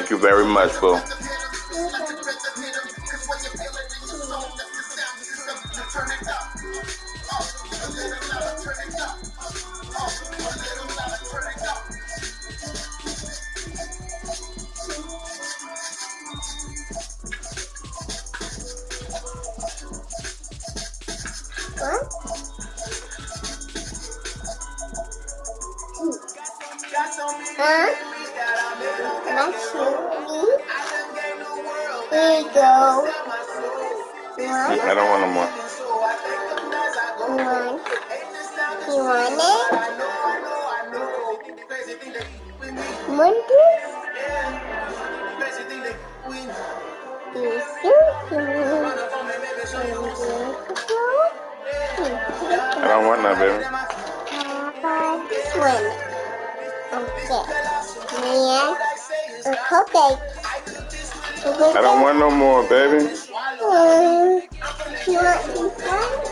Thank you very much, boo. Here you go. I don't want no more. You want it? Want it? I don't want none, baby. Swim. Okay. Man, a cupcake. I don't want no more, baby. You want some fun?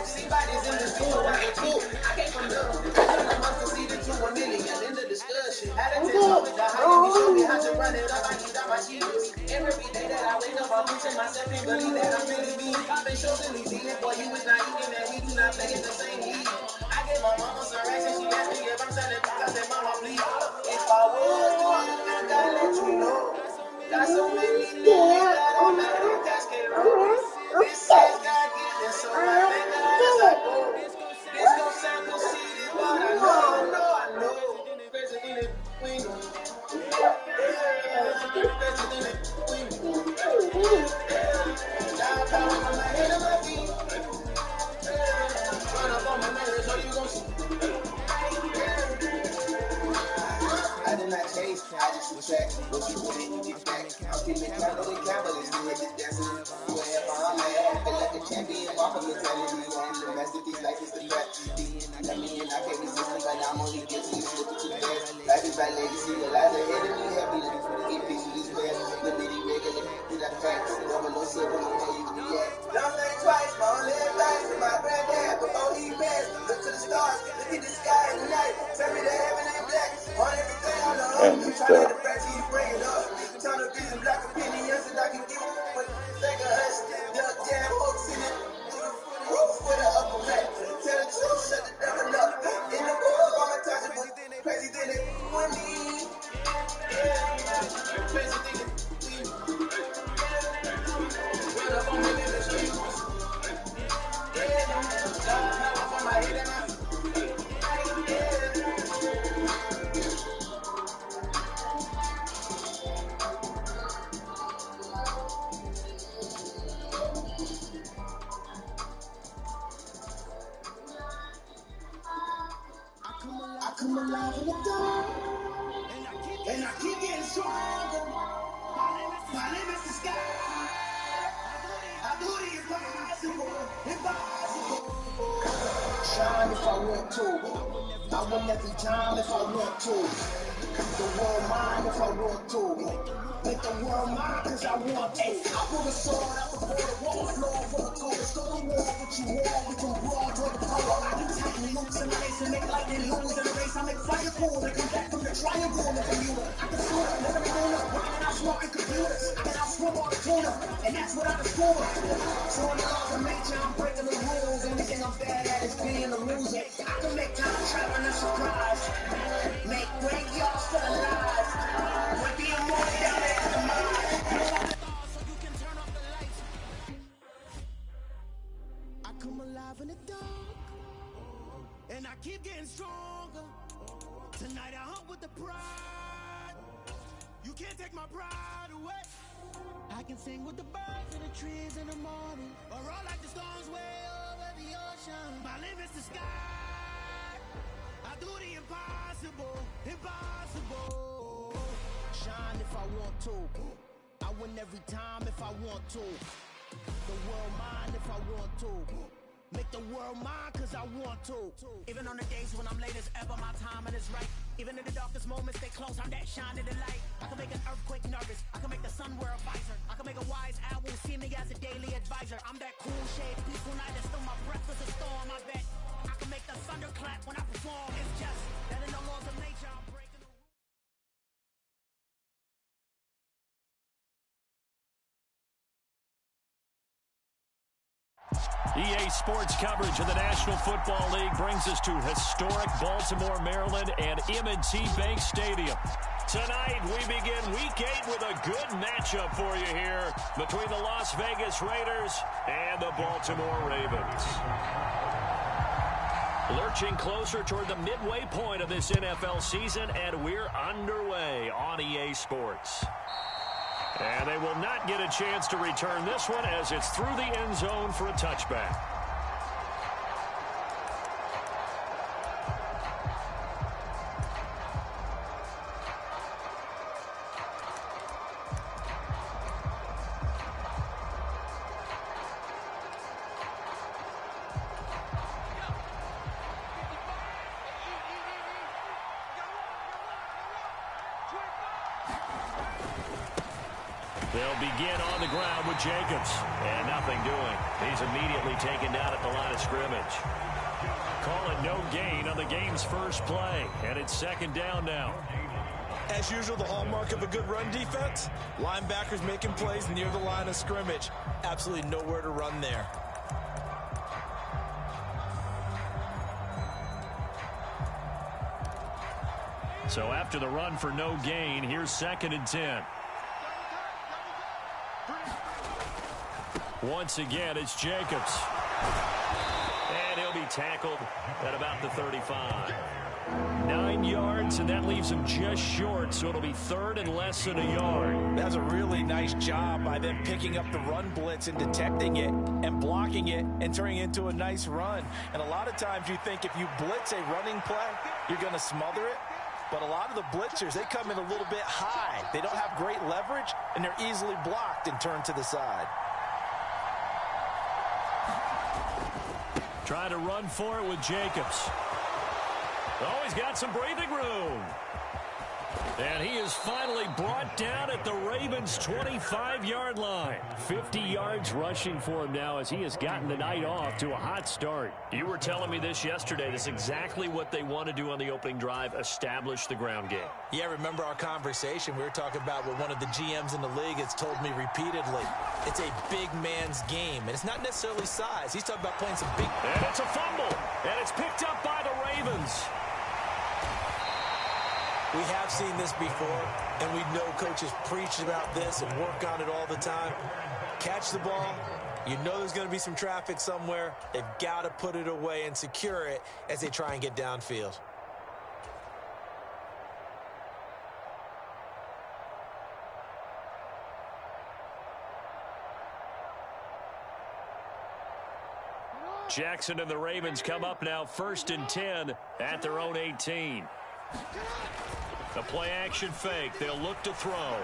I did not chase, I just respect what you put in, you get back. I'm feeling capital with capitalists, you hit this dancing. Wherever I'm at, I feel like a champion. Walking mentality, and the masterpiece, like it's the fact. I got me and I can't resist it, but I'm only guilty, you slip it too fast. Life is by legacy, the lies ahead of me, heavy, looking for the get picture this fast. The bitty regular, do that facts. Never no silver, no where you be at. Don't think twice, my only advice to my granddad before he passed. Look to the stars, look at the sky in the night. Tell me the heaven ain't black. On everything I know, And try to fact you bring it up. Turn the vision black opinions and I can give it. But think of us, the damn hooks in it. Roof with an upper mat. Tell the truth, shut the devil up. In the world, I'm untouchable. Crazy than it with me. Crazy than it. Run up on me, let me show you. Now I'm on my head and I. I come alive in the dark, and I keep getting stronger. My name is the sky. I do the impossible, impossible. Shine if I want to. I win every time if I want to. The world mine if I want to. Make the world mine cause I want to. I pull the sword out the border, wall floor for the cold. Go to war what you want, we can brawl toward the power. I can tighten loops in place and make lightning lose in the race. I make fire cool and come back from the triangle in the computer. I can score, never be owner. I can outsmart in computers. I can outswim all the tuna, and that's what I discover. So in the laws of nature, I'm breaking the rules. Anything I'm bad at is being a loser. I can make time traveling a surprise. Make graveyards full of lies. With the immortal down there in the mind. I come alive in the dark, and I keep getting stronger. Tonight I hunt with the pride. You can't take my pride away. I can sing with the birds and the trees in the morning, or roll like the storms way over the ocean. My limit's the sky. I do the impossible, impossible. Shine if I want to. I win every time if I want to. The world mine if I want to. Make the world mine cause I want to. Even on the days when I'm late as ever, my timing is right. Even in the darkest moments, stay close, I'm that shining the light. I can make an earthquake nervous, I can make the sun wear a visor. I can make a wise owl see me as a daily advisor. I'm that cool shade, peaceful night, and still my breath is a storm, I bet. I can make the thunder clap when I perform. It's just that in the laws of nature, I'm EA Sports coverage of the National Football League brings us to historic Baltimore, Maryland, and M&T Bank Stadium. Tonight, we begin Week 8 with a good matchup for you here between the Las Vegas Raiders and the Baltimore Ravens. Lurching closer toward the midway point of this NFL season, and we're underway on EA Sports. And they will not get a chance to return this one as it's through the end zone for a touchback. They'll begin on the ground with Jacobs. And nothing doing. He's immediately taken down at the line of scrimmage. Call it no gain on the game's first play. And it's second down now. As usual, the hallmark of a good run defense, linebackers making plays near the line of scrimmage. Absolutely nowhere to run there. So after the run for no gain, here's 2nd and 10. Once again, it's Jacobs. And he'll be tackled at about the 35. 9 yards, and that leaves him just short, so it'll be 3rd and less than a yard. That's a really nice job by them picking up the run blitz and detecting it and blocking it and turning it into a nice run. And a lot of times you think if you blitz a running play, you're going to smother it. But a lot of the blitzers, they come in a little bit high. They don't have great leverage, and they're easily blocked and turned to the side. Trying to run for it with Jacobs. Oh, he's got some breathing room. And he is finally brought down at the Ravens' 25-yard line. 50 yards rushing for him now as he has gotten the night off to a hot start. You were telling me this yesterday. This is exactly what they want to do on the opening drive, establish the ground game. Yeah, remember our conversation. We were talking about what one of the GMs in the league has told me repeatedly. It's a big man's game, and it's not necessarily size. He's talking about playing some big... And it's a fumble, and it's picked up by the Ravens. We have seen this before, and we know coaches preach about this and work on it all the time. Catch the ball. You know there's going to be some traffic somewhere. They've got to put it away and secure it as they try and get downfield. Jackson and the Ravens come up now 1st and 10 at their own 18. The play-action fake. They'll look to throw.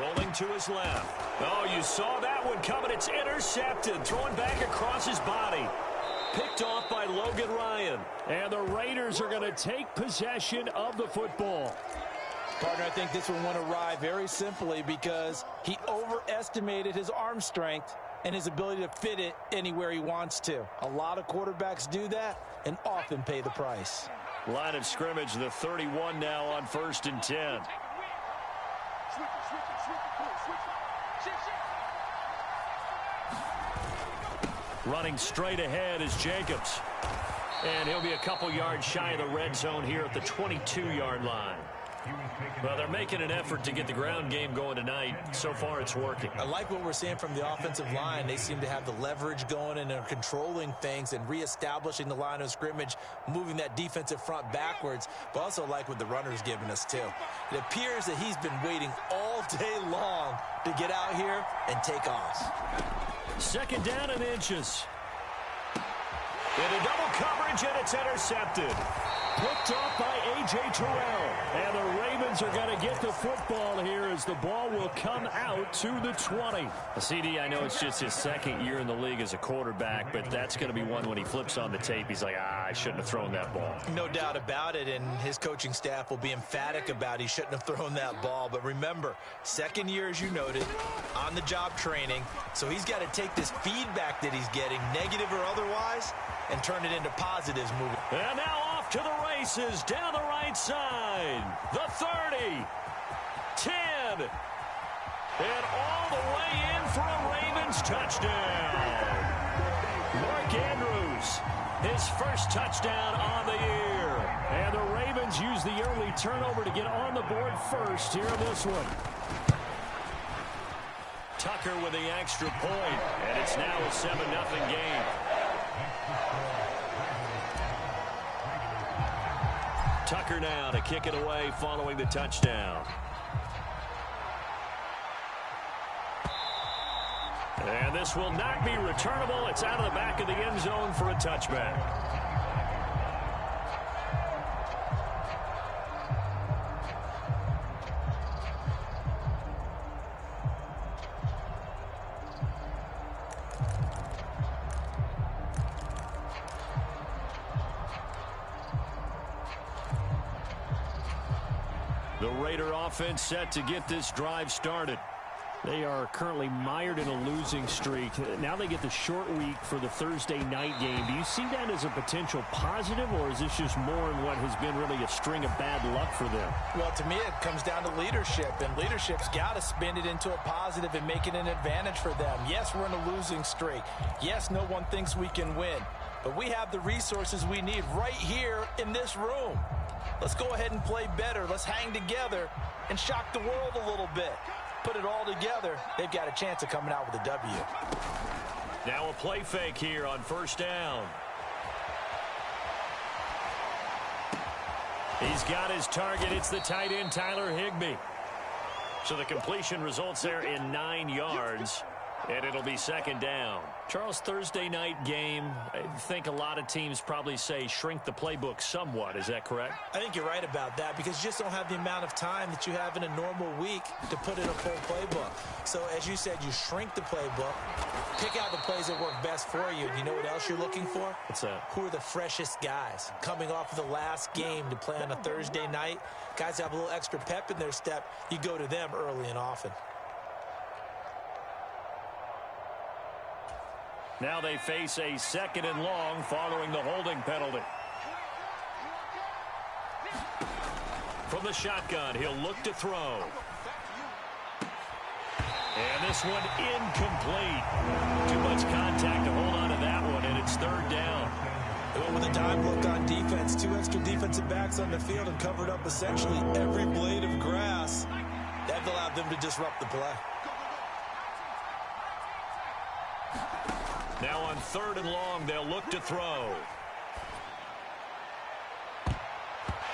Rolling to his left. Oh, you saw that one coming. It's intercepted. Throwing back across his body. Picked off by Logan Ryan. And the Raiders are going to take possession of the football. Partner, I think this one won awry very simply because he overestimated his arm strength and his ability to fit it anywhere he wants to. A lot of quarterbacks do that and often pay the price. Line of scrimmage, the 31 now on 1st and 10. Running straight ahead is Jacobs. And he'll be a couple yards shy of the red zone here at the 22-yard line. Well, they're making an effort to get the ground game going tonight. So far, it's working. I like what we're seeing from the offensive line. They seem to have the leverage going and they're controlling things and reestablishing the line of scrimmage, moving that defensive front backwards, but also like what the runner's giving us, too. It appears that he's been waiting all day long to get out here and take off. 2nd down and inches. Into double coverage, and it's intercepted. Picked off by A.J. Terrell. And the Ravens are going to get the football here as the ball will come out to the 20. CD, I know it's just his 2nd year in the league as a quarterback, but that's going to be one when he flips on the tape. He's like, I shouldn't have thrown that ball. No doubt about it, and his coaching staff will be emphatic about he shouldn't have thrown that ball. But remember, 2nd year, as you noted, on-the-job training, so he's got to take this feedback that he's getting, negative or otherwise, and turn it into positives moving. And now off to the races down the right side. The 30, 10, and all the way in for a Ravens touchdown. Mark Andrews, his first touchdown on the year. And the Ravens use the early turnover to get on the board first here in this one. Tucker with the extra point, and it's now a 7-0 game. Tucker now to kick it away following the touchdown. And this will not be returnable. It's out of the back of the end zone for a touchback. The Raider offense set to get this drive started. They are currently mired in a losing streak. Now they get the short week for the Thursday night game. Do you see that as a potential positive, or is this just more in what has been really a string of bad luck for them? Well, to me, it comes down to leadership, and leadership's got to spin it into a positive and make it an advantage for them. Yes, we're in a losing streak. Yes, no one thinks we can win, but we have the resources we need right here in this room. Let's go ahead and play better. Let's hang together and shock the world a little bit. Put it all together, they've got a chance of coming out with a W. Now a play fake here on first down. He's got his target. It's the tight end, Tyler Higbee. So the completion results there in 9 yards, and it'll be second down. Charles, Thursday night game, I think a lot of teams probably say shrink the playbook somewhat. Is that correct? I think you're right about that because you just don't have the amount of time that you have in a normal week to put in a full playbook. So as you said, you shrink the playbook, pick out the plays that work best for you. And you know what else you're looking for? What's that? Who are the freshest guys coming off of the last game to play on a Thursday night? Guys have a little extra pep in their step. You go to them early and often. Now they face a second and long following the holding penalty. From the shotgun, he'll look to throw. And this one incomplete. Too much contact to hold on to that one, and it's third down. They went with a dime look on defense. 2 extra defensive backs on the field and covered up essentially every blade of grass. That allowed them to disrupt the play. Now on third and long, they'll look to throw.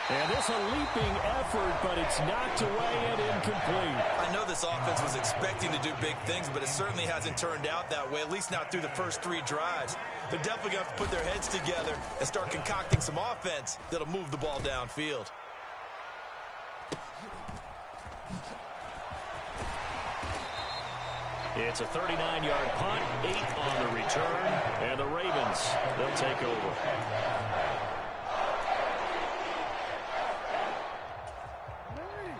And this a leaping effort, but it's knocked away and incomplete. I know this offense was expecting to do big things, but it certainly hasn't turned out that way, at least not through the first 3 drives. They're definitely going to have to put their heads together and start concocting some offense that'll move the ball downfield. It's a 39-yard punt, 8 on the return, and the Ravens, they'll take over.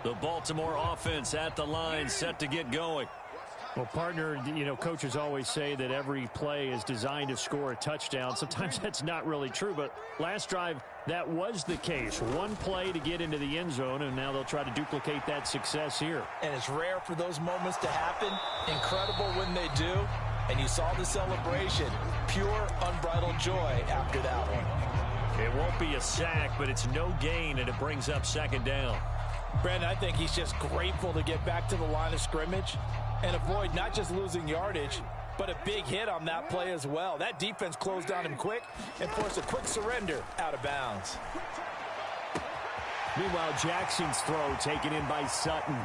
The Baltimore offense at the line, set to get going. Well, partner, you know, coaches always say that every play is designed to score a touchdown. Sometimes that's not really true, but last drive, that was the case. One play to get into the end zone, and now they'll try to duplicate that success here. And it's rare for those moments to happen. Incredible when they do. And you saw the celebration. Pure, unbridled joy after that one. It won't be a sack, but it's no gain, and it brings up second down. Brandon, I think he's just grateful to get back to the line of scrimmage and avoid not just losing yardage, but a big hit on that play as well. That defense closed on him quick and forced a quick surrender out of bounds. Meanwhile, Jackson's throw taken in by Sutton.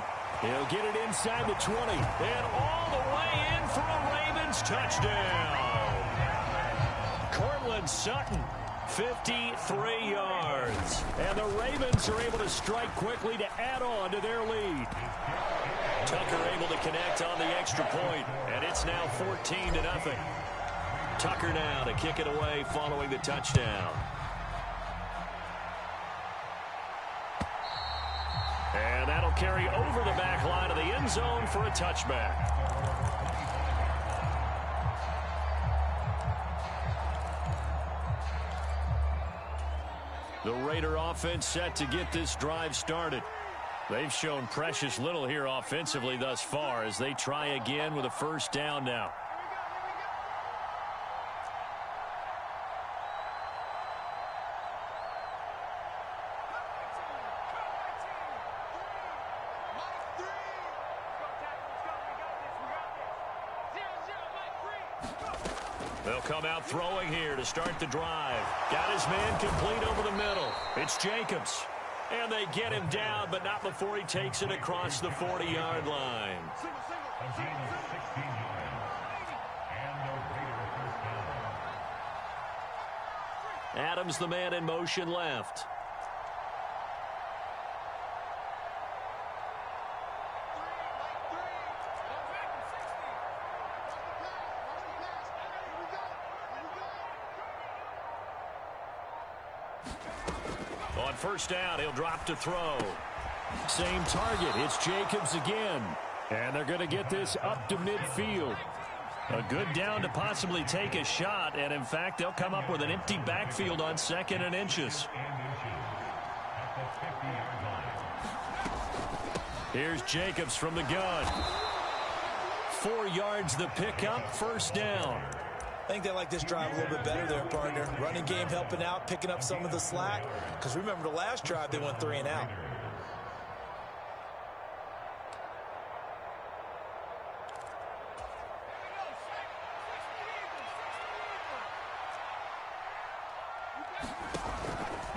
He'll get it inside the 20 and all the way in for a Ravens touchdown. Courtland Sutton, 53 yards. And the Ravens are able to strike quickly to add on to their lead. Tucker able to connect on the extra point, and it's now 14-0. Tucker now to kick it away following the touchdown. And that'll carry over the back line of the end zone for a touchback. The Raider offense set to get this drive started. They've shown precious little here offensively thus far as they try again with a first down now. They'll come out throwing here to start the drive. Got his man complete over the middle. It's Jacobs. And they get him down, but not before he takes it across the 40-yard line. Adams, the man in motion left. On first down, he'll drop to throw. Same target. It's Jacobs again. And they're going to get this up to midfield. A good down to possibly take a shot. And, in fact, they'll come up with an empty backfield on 2nd and inches. Here's Jacobs from the gun. 4 yards the pickup, first down. I think they like this drive a little bit better there, partner. Running game helping out, picking up some of the slack. Because remember the last drive, they went 3 and out.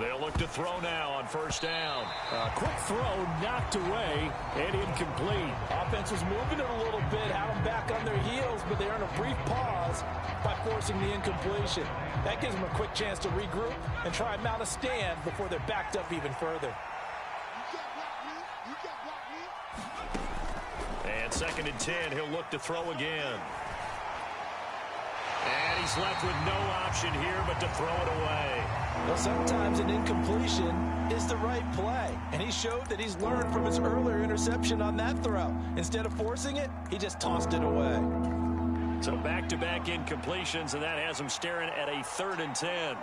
They'll look to throw now on first down. A quick throw knocked away and incomplete. Offense was moving it a little bit, had them back on their heels, but they earn a brief pause by forcing the incompletion. That gives them a quick chance to regroup and try and mount a stand before they're backed up even further. And 2nd and 10, he'll look to throw again. And he's left with no option here but to throw it away. Well, sometimes an incompletion is the right play, and he showed that he's learned from his earlier interception on that throw. Instead of forcing it, he just tossed it away. So back-to-back incompletions, and that has him staring at a 3rd and 10.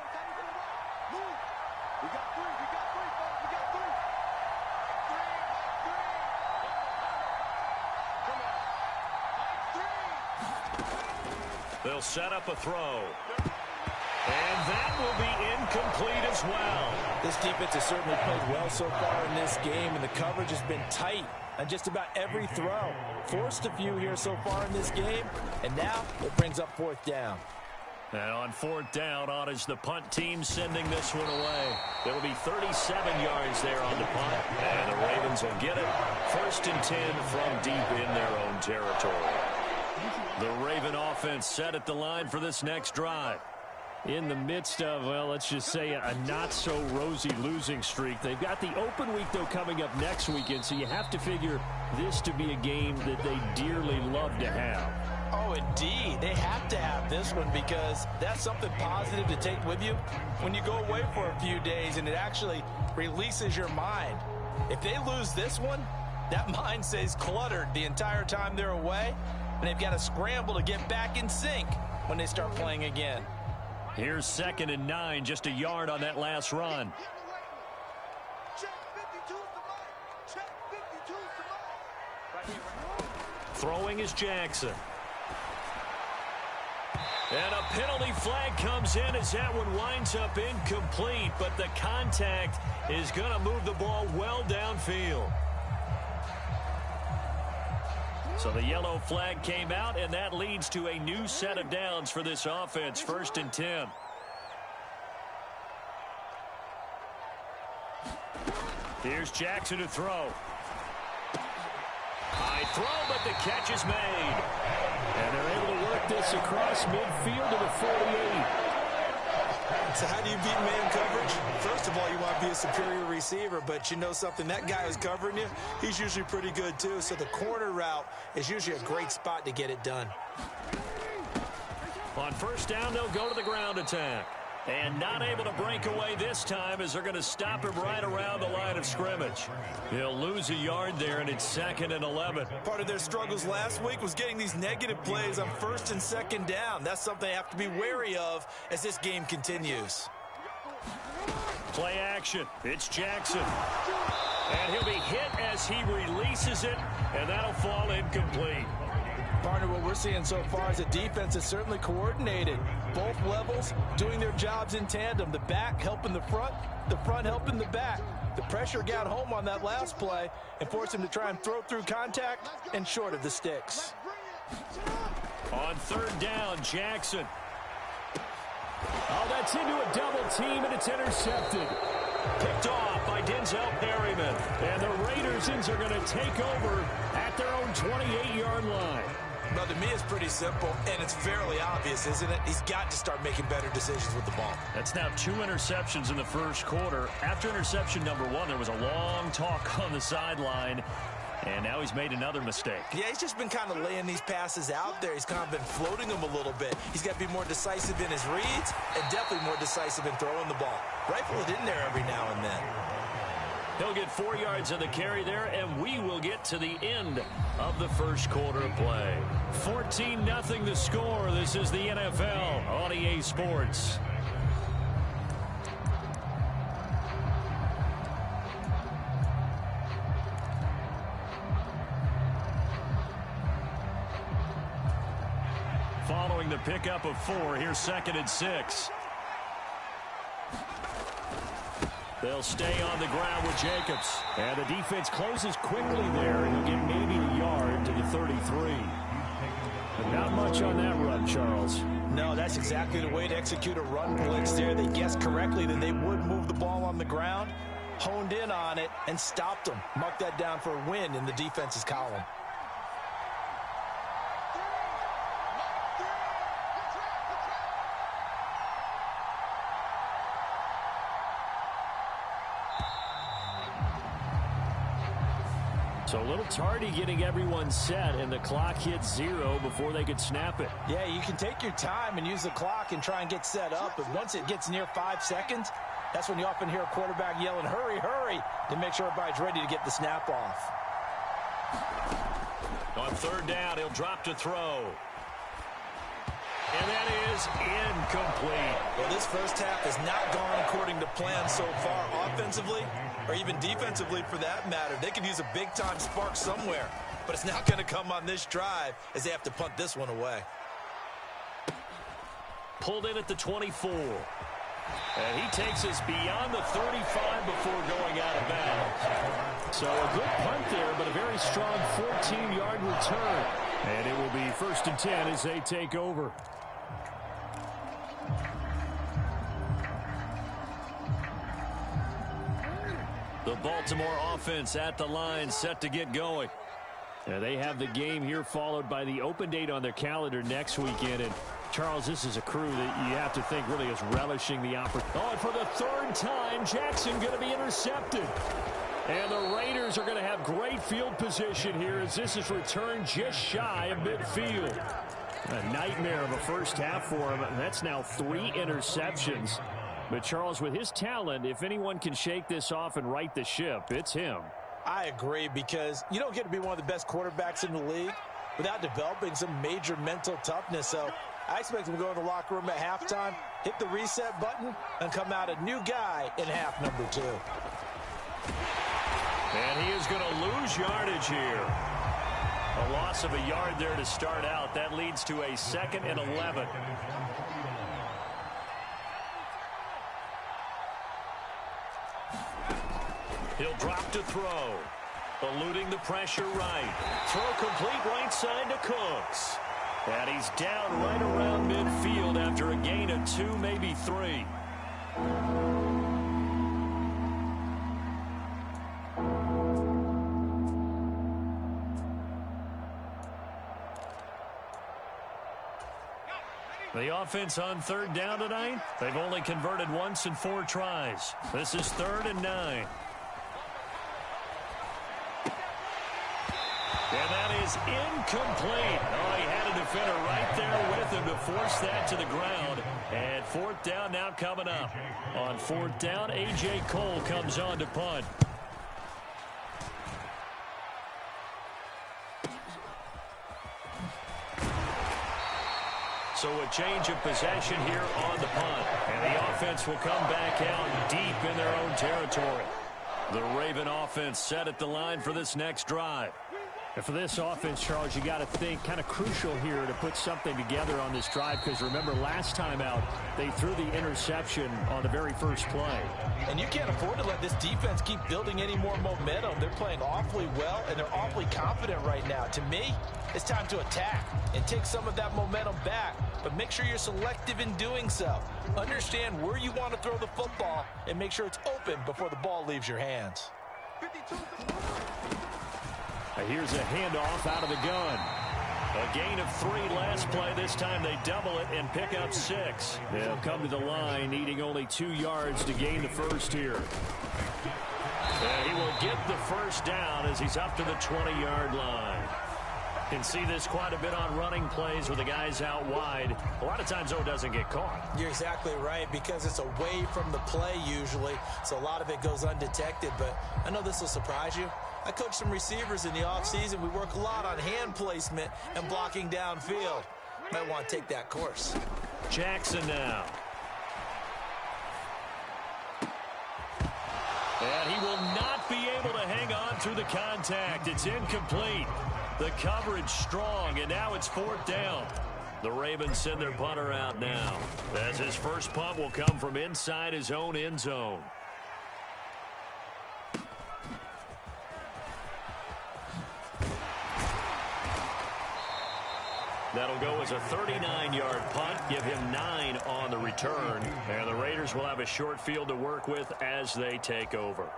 They'll set up a throw. And that will be incomplete as well. This defense has certainly played well so far in this game, and the coverage has been tight on just about every throw. Forced a few here so far in this game, and now it brings up 4th down. And on 4th down, on is the punt team sending this one away. It'll be 37 yards there on the punt, and the Ravens will get it. 1st and 10 from deep in their own territory. The Raven offense set at the line for this next drive. In the midst of, well, let's just say a not-so-rosy losing streak. They've got the open week, though, coming up next weekend, so you have to figure this to be a game that they dearly love to have. Oh, indeed. They have to have this one because that's something positive to take with you when you go away for a few days, and it actually releases your mind. If they lose this one, that mind stays cluttered the entire time they're away, and they've got to scramble to get back in sync when they start playing again. Here's 2nd and 9, just a yard on that last run. Throwing is Jackson. And a penalty flag comes in as that one winds up incomplete, but the contact is going to move the ball well downfield. So the yellow flag came out, and that leads to a new set of downs for this offense. 1st and 10. Here's Jackson to throw. High throw, but the catch is made. And they're able to work this across midfield to the 48. So how do you beat man coverage? First of all, you want to be a superior receiver, but you know something, that guy who's covering you, he's usually pretty good too. So the corner route is usually a great spot to get it done. On first down, they'll go to the ground attack. And not able to break away this time as they're going to stop him right around the line of scrimmage. He'll lose a yard there, and it's 2nd and 11. Part of their struggles last week was getting these negative plays on 1st and 2nd down. That's something they have to be wary of as this game continues. Play action. It's Jackson. And he'll be hit as he releases it, and that'll fall incomplete. Partner, what we're seeing so far is a defense that's certainly coordinated. Both levels doing their jobs in tandem. The back helping the front helping the back. The pressure got home on that last play and forced him to try and throw through contact and short of the sticks. On third down, Jackson. Oh, that's into a double team, and it's intercepted. Picked off by Denzel Perryman. And the Raiders are going to take over at their own 28-yard line. Well, to me, it's pretty simple, and it's fairly obvious, isn't it? He's got to start making better decisions with the ball. That's now 2 interceptions in the first quarter. After interception number 1, there was a long talk on the sideline, and now he's made another mistake. Yeah, he's just been kind of laying these passes out there. He's kind of been floating them a little bit. He's got to be more decisive in his reads and definitely more decisive in throwing the ball. Rifle it in there every now and then. He'll get 4 yards on the carry there, and we will get to the end of the first quarter of play. 14-0 the score. This is the NFL on EA Sports. Following the pickup of 4, here's 2nd and 6. They'll stay on the ground with Jacobs. And the defense closes quickly there. He'll get maybe a yard to the 33. But not much on that run, Charles. No, that's exactly the way to execute a run blitz there. They guessed correctly that they would move the ball on the ground, honed in on it, and stopped them. Mark that down for a win in the defense's column. So a little tardy getting everyone set, and the clock hits 0 before they could snap it. Yeah, you can take your time and use the clock and try and get set up, but once it gets near 5 seconds, that's when you often hear a quarterback yelling, hurry, hurry, to make sure everybody's ready to get the snap off. On third down, he'll drop to throw. And that is incomplete. Well, this first half has not gone according to plan so far offensively, or even defensively for that matter. They could use a big-time spark somewhere, but it's not going to come on this drive as they have to punt this one away. Pulled in at the 24. And he takes us beyond the 35 before going out of bounds. So a good punt there, but a very strong 14-yard return. And it will be 1st and 10 as they take over. The Baltimore offense at the line, set to get going. They have the game here followed by the open date on their calendar next weekend. And Charles, this is a crew that you have to think really is relishing the opportunity. Oh, and for the 3rd time, Jackson going to be intercepted. And the Raiders are going to have great field position here as this is returned just shy of midfield. A nightmare of a first half for him. That's now 3 interceptions. But Charles, with his talent, if anyone can shake this off and right the ship, it's him. I agree, because you don't get to be one of the best quarterbacks in the league without developing some major mental toughness. So I expect him to go in the locker room at halftime, hit the reset button, and come out a new guy in half number 2. And he is going to lose yardage here. A loss of a yard there to start out. That leads to a 2nd and 11. He'll drop to throw. Eluding the pressure right. Throw complete right side to Cooks. And he's down right around midfield after a gain of 2, maybe 3. The offense on 3rd down tonight, they've only converted once in 4 tries. This is 3rd and 9. And that is incomplete. Oh, he had a defender right there with him to force that to the ground. And 4th down now coming up. On 4th down, A.J. Cole comes on to punt. So a change of possession here on the punt. And the offense will come back out deep in their own territory. The Raven offense set at the line for this next drive. And for this offense, Charles, you got to think kind of crucial here to put something together on this drive, because remember last time out they threw the interception on the very first play. And you can't afford to let this defense keep building any more momentum. They're playing awfully well, and they're awfully confident right now. To me, it's time to attack and take some of that momentum back, but make sure you're selective in doing so. Understand where you want to throw the football and make sure it's open before the ball leaves your hands. Here's a handoff out of the gun. A gain of 3 last play. This time they double it and pick up 6. They'll come to the line needing only 2 yards to gain the first here. And he will get the first down as he's up to the 20-yard line. Can see this quite a bit on running plays with the guys out wide. A lot of times, though, it doesn't get caught. You're exactly right, because it's away from the play usually, so a lot of it goes undetected. But I know this will surprise you. I coach some receivers in the offseason. We work a lot on hand placement and blocking downfield. Might want to take that course. Jackson now. And he will not be able to hang on through the contact. It's incomplete. The coverage strong, and now it's 4th down. The Ravens send their punter out now, as his first punt will come from inside his own end zone. That'll go as a 39-yard punt, give him 9 on the return, and the Raiders will have a short field to work with as they take over.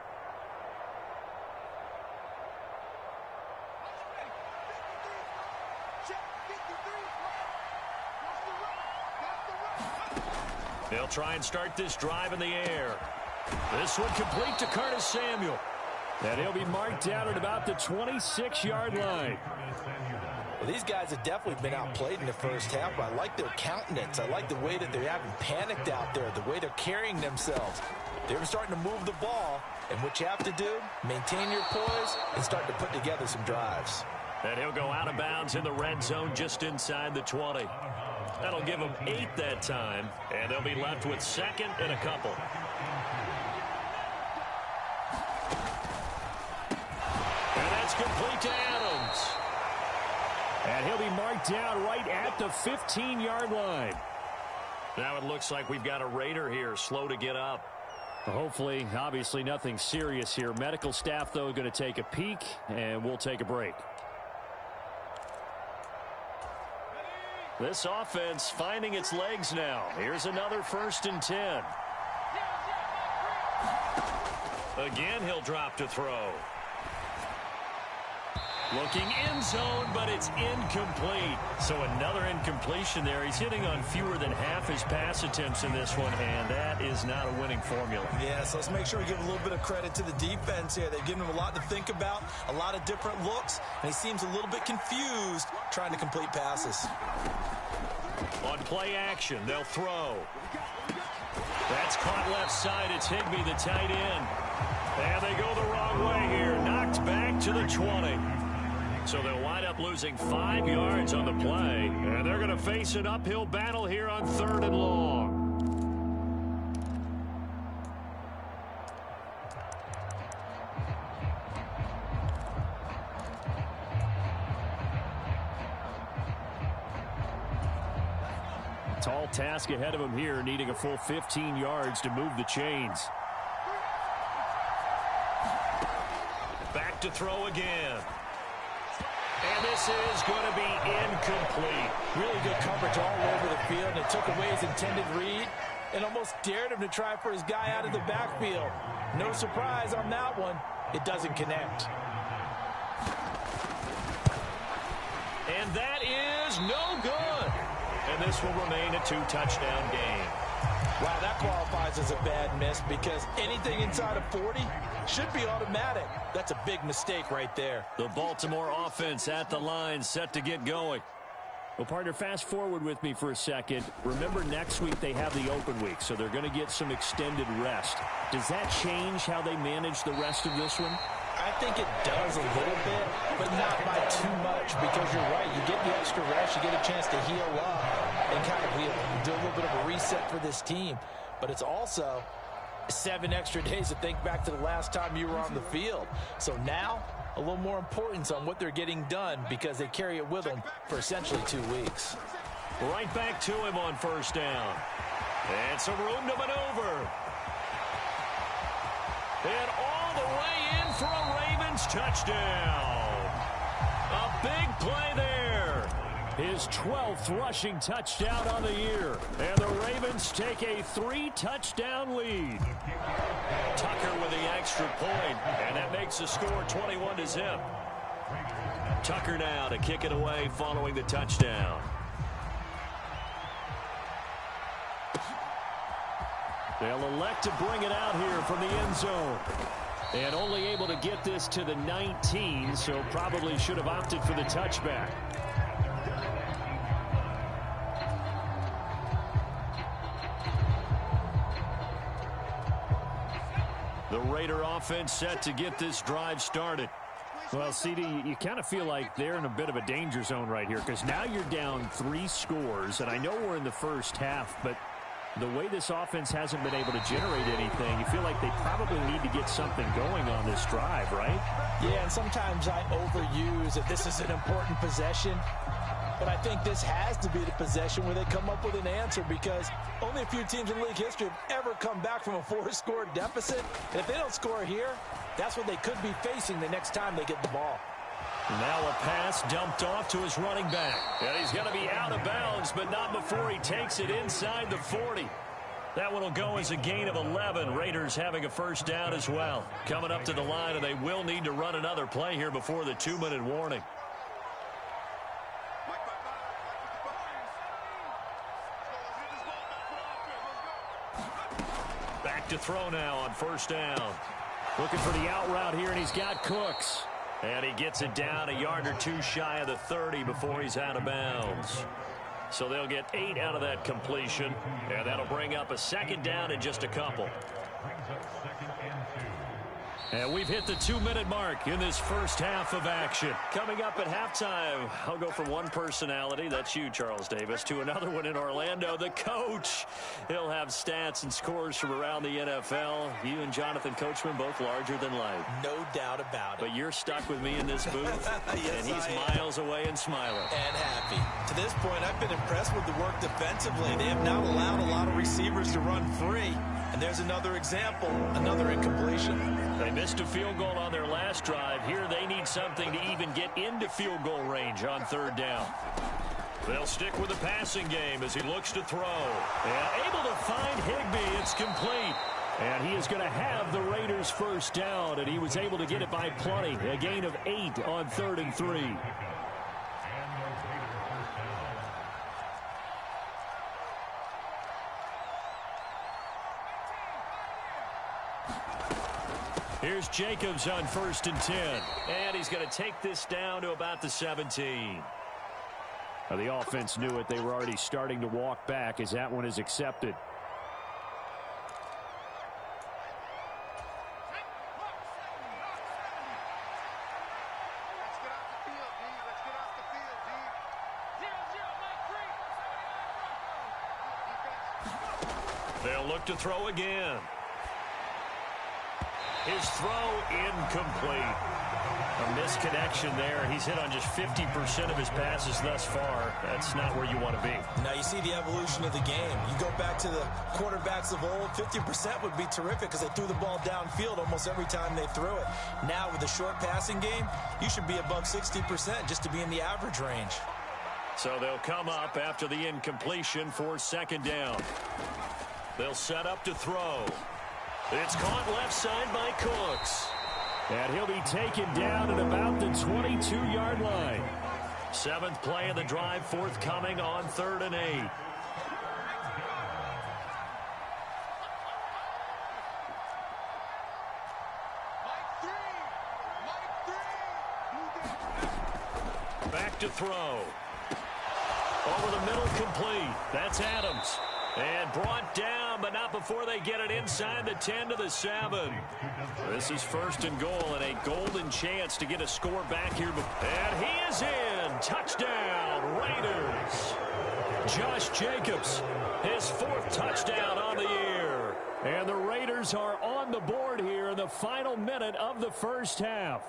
They'll try and start this drive in the air. This one complete to Curtis Samuel. And he'll be marked down at about the 26-yard line. Well, these guys have definitely been outplayed in the first half, but I like their countenance. I like the way that they haven't panicked out there, the way they're carrying themselves. They're starting to move the ball, and what you have to do, maintain your poise and start to put together some drives. And he'll go out of bounds in the red zone just inside the 20. That'll give them 8 that time, and they'll be left with 2nd and a couple. And that's complete to Adams. And he'll be marked down right at the 15-yard line. Now it looks like we've got a Raider here, slow to get up. Hopefully, obviously nothing serious here. Medical staff, though, going to take a peek, and we'll take a break. This offense finding its legs now. Here's another 1st and 10. Again, he'll drop to throw. Looking end zone, but it's incomplete. So another incompletion there. He's hitting on fewer than half his pass attempts in this one, and that is not a winning formula. Yeah, so let's make sure we give a little bit of credit to the defense here. They've given him a lot to think about, a lot of different looks, and he seems a little bit confused trying to complete passes. On play action, they'll throw. That's caught left side. It's Higbee, the tight end. And they go the wrong way here. Knocked back to the 20. So they'll wind up losing 5 yards on the play. And they're going to face an uphill battle here on 3rd and long. Tall task ahead of him here, needing a full 15 yards to move the chains. Back to throw again. And this is going to be incomplete. Really good coverage all over the field, and it took away his intended read and almost dared him to try for his guy out of the backfield. No surprise on that one. It doesn't connect. And that is no good. And this will remain a 2-touchdown game. Wow, that qualifies as a bad miss, because anything inside of 40 should be automatic. That's a big mistake right there. The Baltimore offense at the line, set to get going. Well, partner, fast forward with me for a second. Remember, next week they have the open week, so they're going to get some extended rest. Does that change how they manage the rest of this one? I think it does a little bit, but not by too much, because you're right. You get the extra rest, you get a chance to heal up and kind of do a little bit of a reset for this team. But it's also 7 extra days to think back to the last time you were on the field. So now, a little more importance on what they're getting done because they carry it with them for essentially 2 weeks. Right back to him on first down. And some room to maneuver. And all the way in for a Ravens touchdown. A big play there. His 12th rushing touchdown on the year. And the Ravens take a 3-touchdown lead. Tucker with the extra point, and that makes the score 21-0. Tucker now to kick it away following the touchdown. They'll elect to bring it out here from the end zone. And only able to get this to the 19, so probably should have opted for the touchback. The Raider offense set to get this drive started. Well, CD, you kind of feel like they're in a bit of a danger zone right here because now you're down 3 scores, and I know we're in the first half, but the way this offense hasn't been able to generate anything, you feel like they probably need to get something going on this drive, right? Yeah, and sometimes I overuse that this is an important possession. But I think this has to be the possession where they come up with an answer because only a few teams in league history have ever come back from a 4-score deficit. And if they don't score here, that's what they could be facing the next time they get the ball. Now a pass dumped off to his running back. And he's going to be out of bounds, but not before he takes it inside the 40. That one will go as a gain of 11. Raiders having a first down as well. Coming up to the line, and they will need to run another play here before the 2-minute warning. Back to throw now on first down. Looking for the out route here, and he's got Cooks. And he gets it down a yard or 2 shy of the 30 before he's out of bounds. So they'll get 8 out of that completion, and that'll bring up a second down in just a couple. And we've hit the 2-minute mark in this first half of action. Coming up at halftime, I'll go from one personality, that's you, Charles Davis, to another one in Orlando, the coach. He'll have stats and scores from around the NFL. You and Jonathan Coachman both larger than life. No doubt about it. But you're stuck with me in this booth, yes, and he's miles away and smiling. And happy. To this point, I've been impressed with the work defensively. They have not allowed a lot of receivers to run free. And there's another example, another incompletion. They missed a field goal on their last drive. Here they need something to even get into field goal range on third down. They'll stick with the passing game as he looks to throw. And able to find Higbee. It's complete. And he is going to have the Raiders first down, and he was able to get it by plenty. A gain of 8 on 3rd and 3. Here's Jacobs on 1st and 10. And he's going to take this down to about the 17. Well, the offense knew it. They were already starting to walk back as that one is accepted. They'll look to throw again. His throw incomplete. A misconnection there. He's hit on just 50% of his passes thus far. That's not where you want to be. Now you see the evolution of the game. You go back to the quarterbacks of old, 50% would be terrific because they threw the ball downfield almost every time they threw it. Now with the short passing game, you should be above 60% just to be in the average range. So they'll come up after the incompletion for second down. They'll set up to throw. It's caught left side by Cooks. And he'll be taken down at about the 22-yard line. 7th play of the drive forthcoming on 3rd and 8. Back to throw. Over the middle, complete. That's Adams. And brought down, but not before they get it inside the 10 to the 7. This is 1st and goal, and a golden chance to get a score back here. And he is in. Touchdown, Raiders. Josh Jacobs, his 4th touchdown on the year. And the Raiders are on the board here in the final minute of the first half.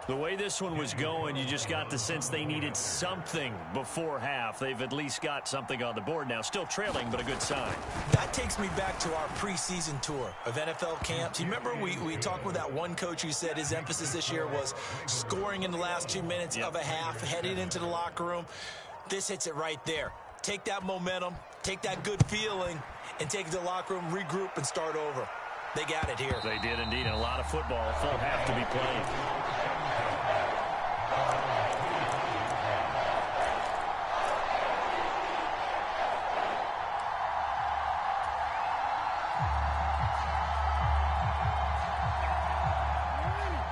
The way this one was going, you just got the sense they needed something before half. They've at least got something on the board now. Still trailing, but a good sign. That takes me back to our preseason tour of NFL camps. You remember we talked with that one coach who said his emphasis this year was scoring in the last 2 minutes of a half, heading into the locker room. This hits it right there. Take that momentum, take that good feeling, and take it to the locker room, regroup, and start over. They got it here. They did indeed. And a lot of football, full half to be played.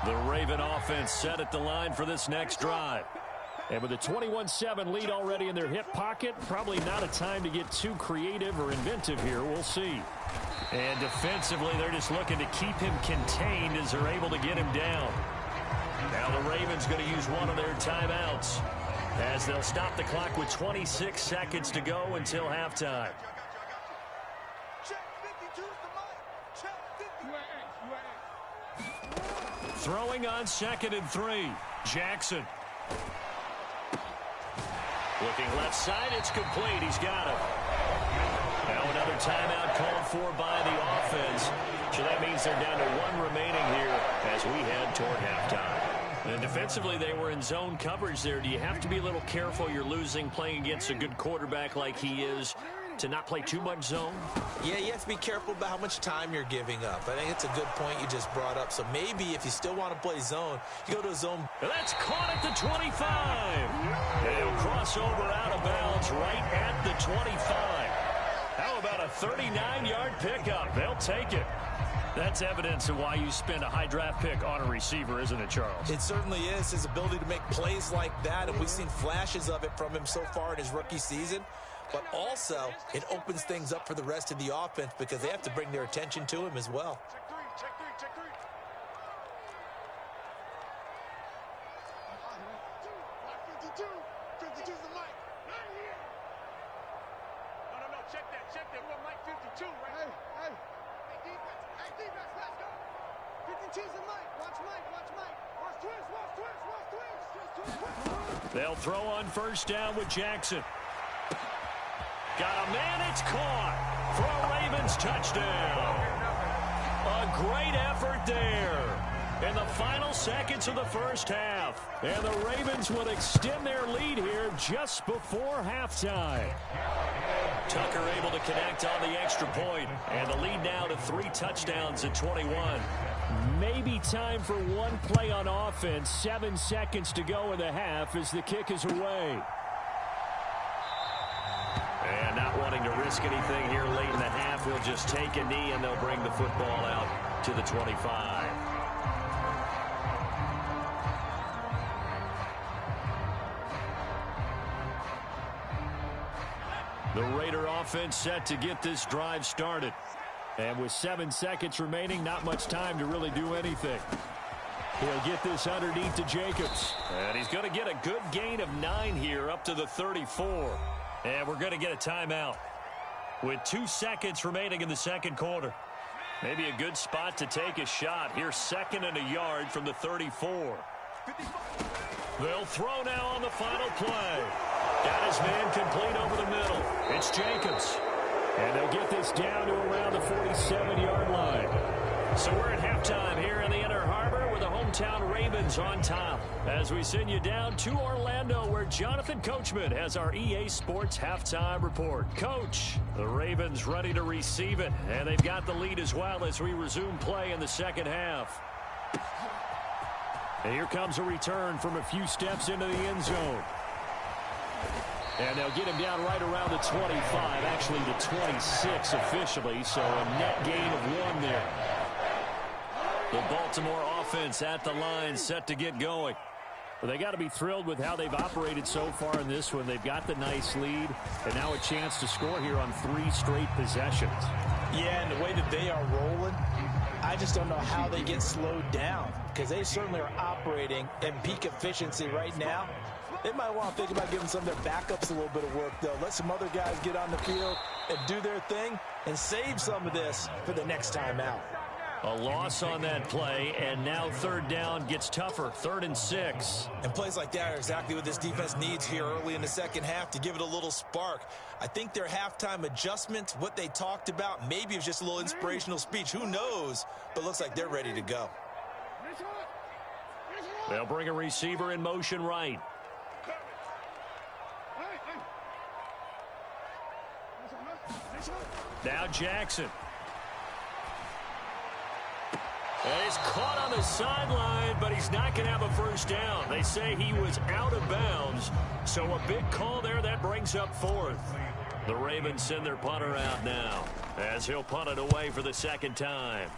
The Raven offense set at the line for this next drive. And with a 21-7 lead already in their hip pocket, probably not a time to get too creative or inventive here. We'll see. And defensively, they're just looking to keep him contained as they're able to get him down. Now the Ravens going to use one of their timeouts as they'll stop the clock with 26 seconds to go until halftime. Throwing on 2nd and 3. Jackson. Looking left side, it's complete. He's got it. Now another timeout called for by the offense. So that means they're down to 1 remaining here as we head toward halftime. And defensively, they were in zone coverage there. Do you have to be a little careful? You're losing playing against a good quarterback like he is to not play too much zone? Yeah, you have to be careful about how much time you're giving up. I think it's a good point you just brought up. So maybe if you still want to play zone, you go to a zone. That's caught at the 25. They'll cross over out of bounds right at the 25. How about a 39-yard pickup? They'll take it. That's evidence of why you spend a high draft pick on a receiver, isn't it, Charles? It certainly is. His ability to make plays like that, and we've seen flashes of it from him so far in his rookie season. But also, it opens things up for the rest of the offense because they have to bring their attention to him as well. Check three. 52's the mic. Right here. No, check that. We want mic 52 right here. Hey, defense, let's go. 52's the mic. Watch Mike. Watch twist. They'll throw on first down with Jackson. Got a man, it's caught for a Ravens touchdown. A great effort there in the final seconds of the first half. And the Ravens would extend their lead here just before halftime. Tucker able to connect on the extra point, and the lead now to 3 touchdowns at 21. Maybe time for one play on offense. 7 seconds to go in the half as the kick is away. And not wanting to risk anything here late in the half, we'll just take a knee and they'll bring the football out to the 25. The Raider offense set to get this drive started. And with 7 seconds remaining, not much time to really do anything. He'll get this underneath to Jacobs. And he's going to get a good gain of 9 here up to the 34. And we're going to get a timeout with 2 seconds remaining in the second quarter. Maybe a good spot to take a shot. Here's 2nd and a yard from the 34. They'll throw now on the final play. Got his man complete over the middle. It's Jacobs. And they'll get this down to around the 47-yard line. So we're at halftime here in the Inner Harbor with the hometown Ravens on top. As we send you down to Orlando where Jonathan Coachman has our EA Sports halftime report. Coach, the Ravens ready to receive it. And they've got the lead as well as we resume play in the second half. And here comes a return from a few steps into the end zone. And they'll get him down right around the 25, actually the 26 officially, so a net gain of 1 there. The Baltimore offense at the line set to get going. Well, they got to be thrilled with how they've operated so far in this one. They've got the nice lead, and now a chance to score here on 3 straight possessions. Yeah, and the way that they are rolling, I just don't know how they get slowed down because they certainly are operating in peak efficiency right now. They might want to think about giving some of their backups a little bit of work, though. Let some other guys get on the field and do their thing and save some of this for the next time out. A loss on that play, and now third down gets tougher. 3rd and 6. And plays like that are exactly what this defense needs here early in the second half to give it a little spark. I think their halftime adjustment, what they talked about, maybe it was just a little inspirational speech. Who knows? But looks like they're ready to go. They'll bring a receiver in motion right. Now Jackson. And he's caught on the sideline, but he's not going to have a first down. They say he was out of bounds, so a big call there. That brings up 4th. The Ravens send their punter out now as he'll punt it away for the second time.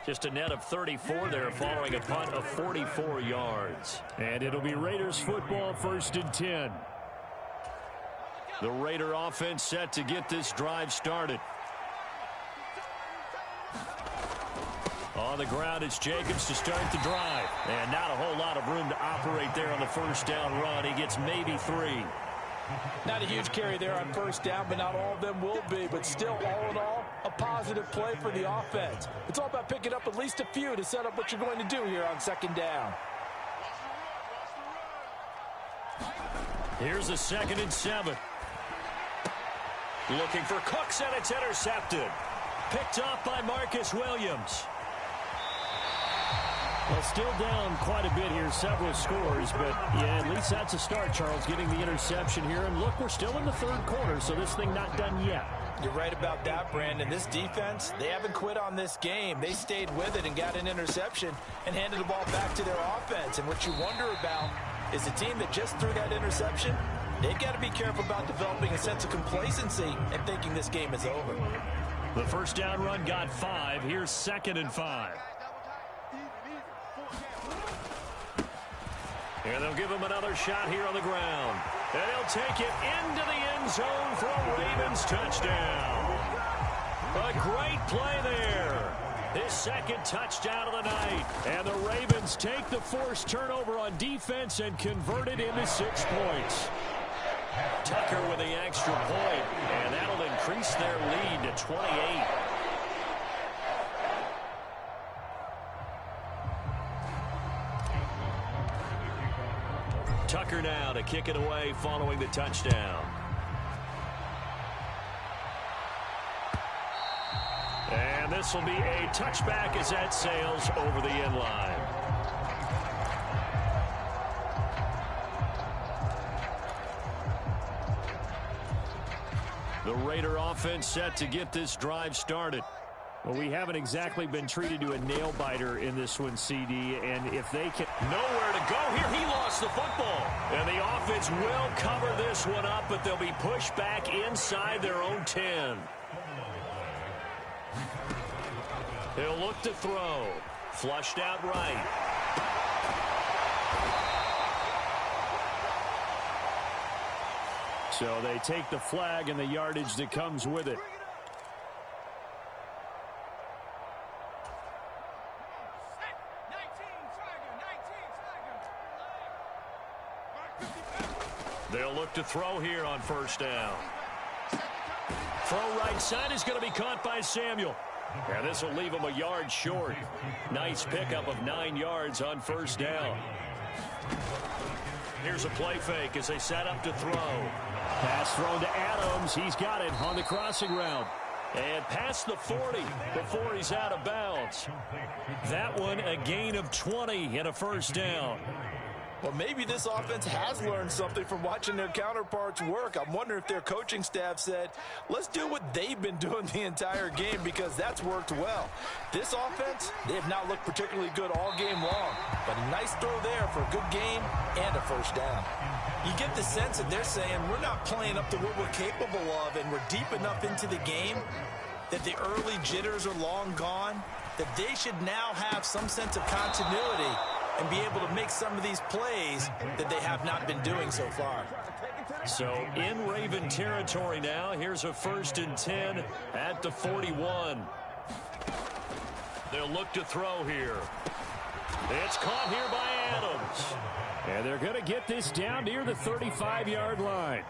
Just a net of 34 there following a punt of 44 yards. And it'll be Raiders football, 1st and 10. The Raider offense set to get this drive started. On the ground, it's Jacobs to start the drive. And not a whole lot of room to operate there on the first down run. He gets maybe 3. Not a huge carry there on first down, but not all of them will be. But still, all in all, a positive play for the offense. It's all about picking up at least a few to set up what you're going to do here on second down. Here's a 2nd and 7. Looking for Cooks, and it's intercepted. Picked off by Marcus Williams. Well, still down quite a bit here, several scores, but yeah, at least that's a start, Charles, getting the interception here. And look, we're still in the 3rd quarter, so this thing not done yet. You're right about that, Brandon. This defense, they haven't quit on this game. They stayed with it and got an interception and handed the ball back to their offense. And what you wonder about is the team that just threw that interception, they've got to be careful about developing a sense of complacency and thinking this game is over. The first down run got 5. Here's 2nd and 5. And they'll give him another shot here on the ground. And he'll take it into the end zone for a Ravens touchdown. A great play there. His 2nd touchdown of the night. And the Ravens take the forced turnover on defense and convert it into 6 points. Tucker with the extra point, and that'll increase their lead to 28. Tucker now to kick it away following the touchdown. And this will be a touchback as that sails over the end line. The Raider offense set to get this drive started. Well, we haven't exactly been treated to a nail-biter in this one, CD, and if they can... Nowhere to go here. He lost the football. And the offense will cover this one up, but they'll be pushed back inside their own 10. He'll look to throw. Flushed out right. So they take the flag and the yardage that comes with it. They'll look to throw here on first down. Throw right side is going to be caught by Samuel. And this will leave him a yard short. Nice pickup of 9 yards on first down. Here's a play fake as they set up to throw. Pass thrown to Adams. He's got it on the crossing route. And past the 40 before he's out of bounds. That one a gain of 20 and a first down. Well, maybe this offense has learned something from watching their counterparts work. I'm wondering if their coaching staff said, let's do what they've been doing the entire game, because that's worked well. This offense, they have not looked particularly good all game long, but a nice throw there for a good game and a first down. You get the sense that they're saying we're not playing up to what we're capable of, and we're deep enough into the game that the early jitters are long gone, that they should now have some sense of continuity and be able to make some of these plays that they have not been doing so far. So in Raven territory now, here's a 1st and 10 at the 41. They'll look to throw here. It's caught here by Adams. And they're going to get this down near the 35-yard line.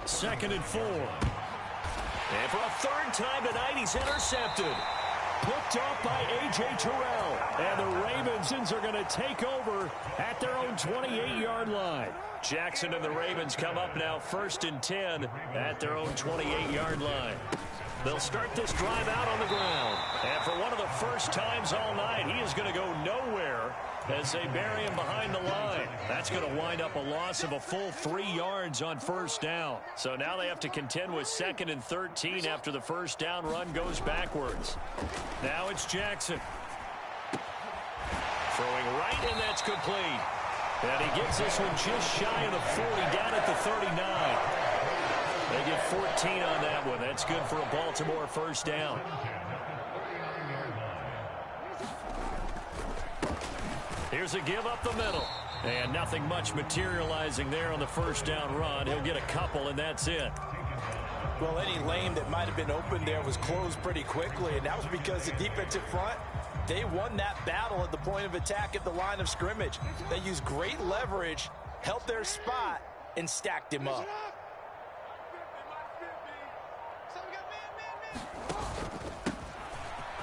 Second and 4. And for a third time tonight, he's intercepted. Picked off by A.J. Terrell. And the Ravens are going to take over at their own 28-yard line. Jackson and the Ravens come up now 1st and 10 at their own 28-yard line. They'll start this drive out on the ground. And for one of the first times all night, he is going to go nowhere as they bury him behind the line. That's going to wind up a loss of a full 3 yards on first down. So now they have to contend with 2nd and 13 after the first down run goes backwards. Now it's Jackson. Throwing right, and that's complete. And he gets this one just shy of the 40, down at the 39. They get 14 on that one. That's good for a Baltimore first down. Here's a give up the middle. And nothing much materializing there on the first down run. He'll get a couple, and that's it. Well, any lane that might have been open there was closed pretty quickly, and that was because the defensive front, they won that battle at the point of attack at the line of scrimmage. They used great leverage, held their spot, and stacked him up.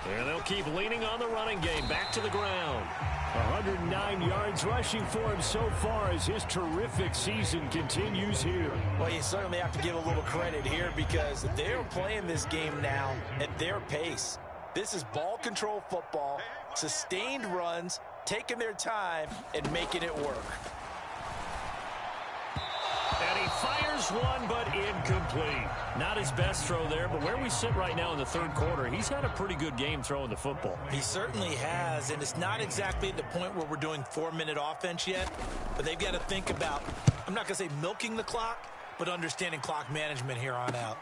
And they'll keep leaning on the running game. Back to the ground. 109 yards rushing for him so far as his terrific season continues here. Well, you certainly have to give a little credit here because they're playing this game now at their pace. This is ball control football, sustained runs, taking their time, and making it work. And he fires one, but incomplete. Not his best throw there, but where we sit right now in the third quarter, he's had a pretty good game throwing the football. He certainly has, and it's not exactly at the point where we're doing 4-minute offense yet, but they've got to think about, I'm not going to say milking the clock, but understanding clock management here on out.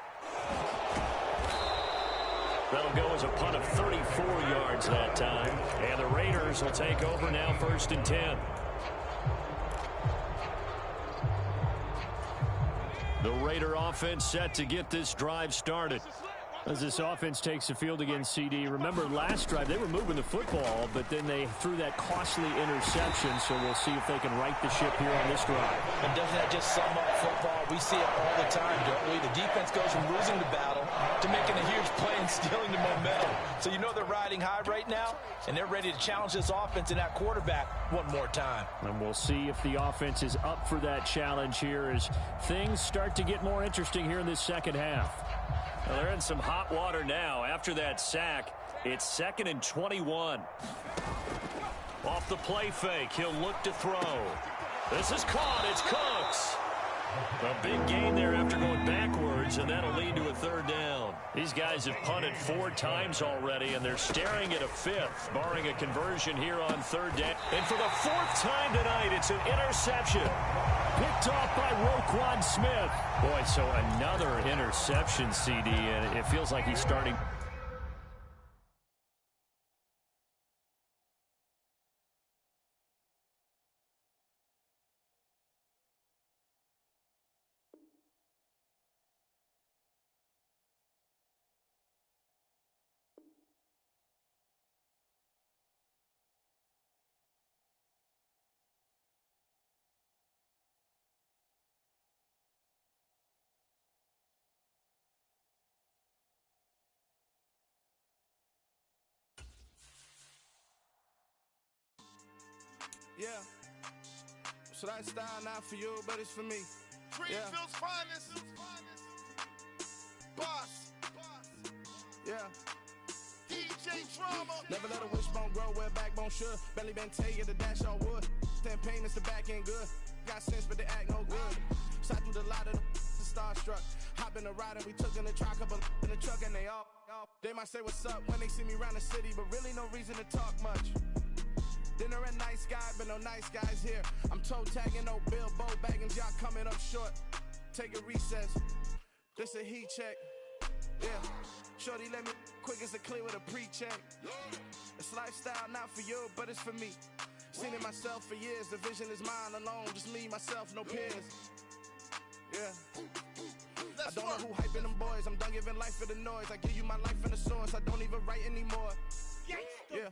That'll go as a punt of 34 yards that time, and the Raiders will take over now 1st and 10. The Raider offense set to get this drive started. As this offense takes the field against CD, remember last drive they were moving the football, but then they threw that costly interception, so we'll see if they can right the ship here on this drive. And doesn't that just sum up football? We see it all the time, don't we? The defense goes from losing the battle to making a huge play and stealing the momentum. So you know they're riding high right now, and they're ready to challenge this offense and that quarterback one more time. And we'll see if the offense is up for that challenge here as things start to get more interesting here in this second half. Well, they're in some hot water now. After that sack, it's 2nd and 21. Off the play fake, he'll look to throw. This is caught. It's Cooks. A big gain there after going backwards, and that'll lead to a third down. These guys have punted 4 times already, and they're staring at a 5th, barring a conversion here on third down. And for the 4th time tonight, it's an interception. Picked off by Roquan Smith. Boy, so another interception, CD, and it feels like he's starting. Yeah. So that style not for you, but it's for me. Greenfield's finest. Boss. Yeah. DJ Drama. Never let a wishbone grow where backbone should. Belly been taking the dash on wood. Then pain is the back end good. Got sense, but they act no good. Shot through the lot of the starstruck. Hop in the ride and we took in the truck up in the truck and they all. They might say what's up when they see me around the city, but really no reason to talk much. Dinner a nice guy, but no nice guys here. I'm toe tagging, no Bilbo baggins, y'all coming up short. Take a recess. This a heat check. Yeah. Shorty let me quick as a clear with a pre-check. It's lifestyle not for you, but it's for me. Seen it myself for years. The vision is mine alone. Just me, myself, no peers. Yeah. I don't know who hyping them boys. I'm done giving life for the noise. I give you my life in the source. I don't even write anymore. Yeah.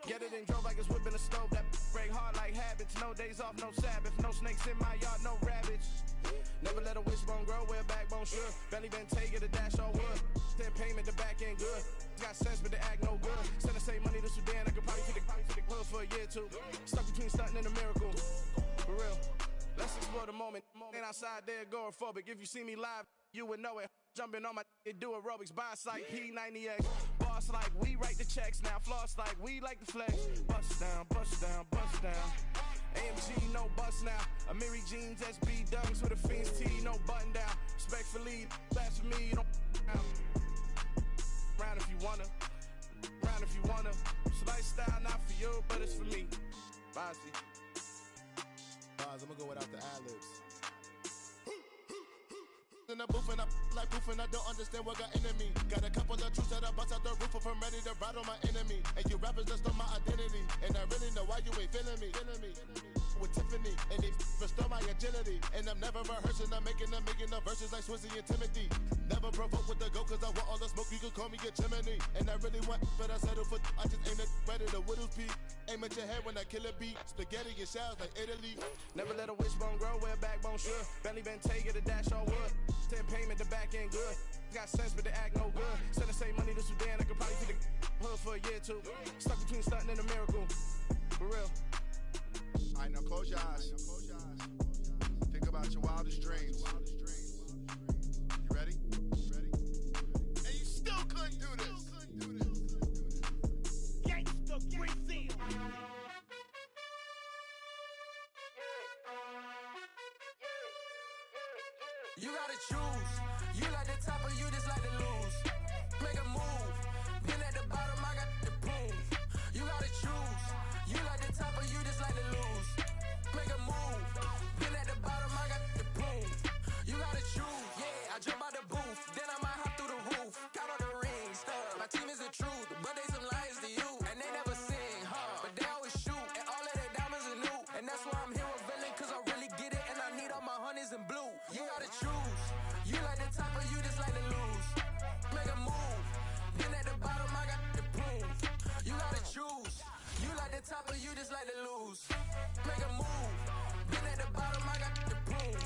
Get it and drove like it's whipping a stove. That break hard like habits. No days off, no Sabbath. No snakes in my yard, no rabbits. Never let a wishbone grow where a backbone should. Belly been take it, a dash on wood. Then payment, the back end good. Got sense, but the act no good. Send the same money to Sudan. I could probably feed the club for a year or two. Stuck between stunting and a miracle. For real. Let's explore the moment. Ain't outside there agoraphobic. If you see me live, you would know it. Jumping on my do aerobics, boss like P90X. Boss like we write the checks now. Floss like we like the flex. Bust down, bust down, bust down. AMG, no bust now. Amiri jeans, SB dunks with a Fiends tee, no button down. Respectfully, that's for me, you don't round if you wanna. Round if you wanna. It's a lifestyle, not for you, but it's for me. Bossy. I'm gonna go without the ad-libs. In the booth and I like poof and I don't understand what got into me. Got a couple of truths that I bust out the roof if I'm ready to ride on my enemy. And you rappers just stole my identity. And I really know why you ain't feeling me. With Tiffany, and they restore my agility. And I'm never rehearsing, I'm making a million of verses like Swizzy and Timothy. Never provoke with the go, cause I want all the smoke, you can call me a chimney. And I really want, but I settle for, I just aim it ready to whittles peak. Aim at your head when I kill a beat. Spaghetti and shells like Italy. Never let a wishbone grow where a backbone should. Belly been take it, a dash on wood. 10 payment, the back end good. Got sense, but the act no good. Send the same money to Sudan, I could probably feed the hood for a year or two. Stuck between stunting and a miracle. For real. Alright, now close your eyes. Think about your wildest dreams. You ready? And you still couldn't do this. Gangsta Brazil. You gotta choose. You like the top or you just like to lose. Make a move. Been at the bottom, I got the proof. You gotta choose. You like the top or you just like to lose. Make a move. Been at the bottom, I got the proof. You gotta choose. Yeah, I jump out the booth. Then I might hop through the roof. Count all the rings. My team is the truth, but they some liars to you. And they never sing, but they always shoot. And all of their diamonds are new. And that's why I'm here with Villain, cause I really get it. And I need all my honeys in blue. You gotta choose. You like the top or you just like to lose. Make a move. Been at the bottom, I got the proof. You gotta choose. You like the top or you just like to lose. Make a move. Been at the bottom, I got the proof.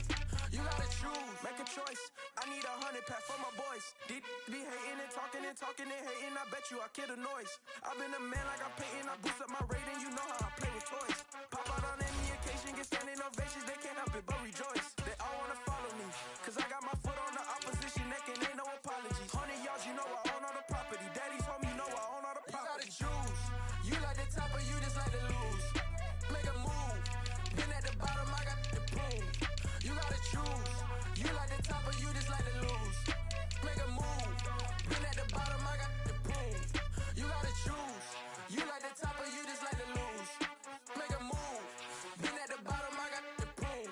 You gotta choose. Make a choice. I need 100 pack for my boys. Deep be hating and talking and hating. I bet you I kill the noise. I've been a man like I'm painting. I boost up my rating. You know how I play with toys. Pop out on any occasion, get standing ovations. They can't help it but rejoice. They all wanna follow me, cause I got my foot on the opposition neck and ain't no apologies. 100 yards, you know I own all the property. Daddy's home, you know I own all the property. You gotta choose. You like the top or you just like to lose. Make a move. Been at the bottom, I got the proof. You gotta choose. You like the top or you just like to lose. Make a move. Been at the bottom, I got the proof. You gotta choose. You like the top or you just like to lose. Make a move. Been at the bottom, I got the proof.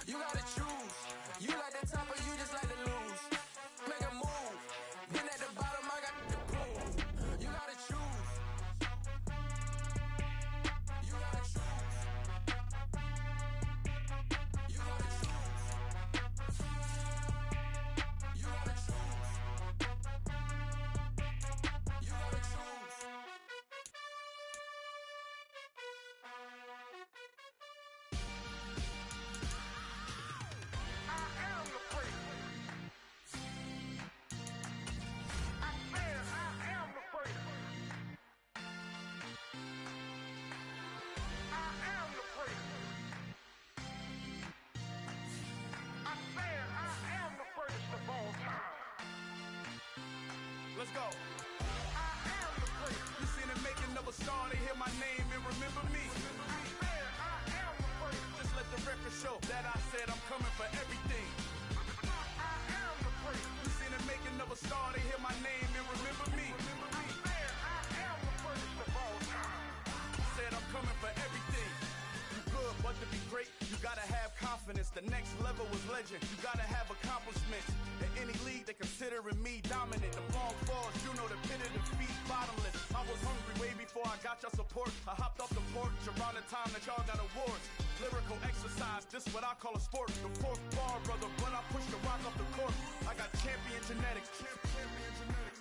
You gotta choose. You like the top or you just like to lose. Make a move. Been at the bottom, I got the proof. You gotta choose. You gotta choose. You gotta choose. You gotta choose. You gotta choose. Let's go. I am the great. You seen the making of a star, they hear my name and remember me. I am the great. Just let the record show that I said I'm coming for everything. I am the great. You seen the making of a star, they hear my name and remember me. I am the greatest of all time. Said I'm coming for everything. You good, but to be great, you gotta have confidence. The next level was legend. You gotta have accomplishments. In any league, they considering me dominant. The long falls, you know the pit of defeat, bottomless. I was hungry way before I I got your support. I hopped off the porch around the time that y'all got awards. Lyrical exercise, this what I call a sport. The fourth bar, brother, when I push the rock off the court. I got champion genetics. Champion genetics.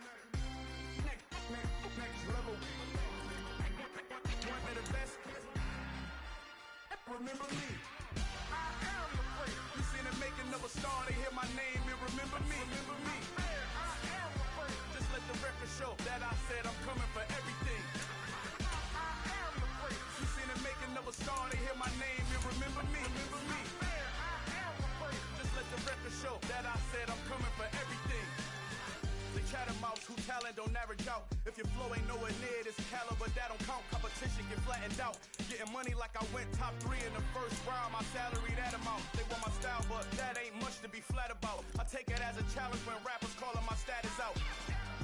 Next level. One of the best. Remember me. I am the great. You seen the making of a star, they hear my name and remember me. Remember me. I am the great. Just let the record show that I said I'm coming for everything. I am the great. You seen the making of a star, they hear my name and remember me. Remember me. I am the great. Just let the record show that I said I'm coming for everything. They chattermouths who talent don't average out. If your flow ain't nowhere near this caliber, that don't count. Competition get flattened out. Getting money like I went top 3 in the first round. My salary that amount. They want my style, but that ain't much to be flat about. I take it as a challenge when rappers calling my status out.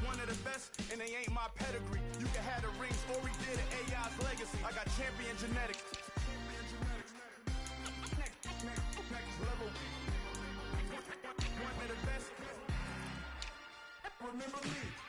One of the best, and they ain't my pedigree. You can have the rings, or we did it, AI's legacy. I got champion genetics. Next level. One of the best. Remember me.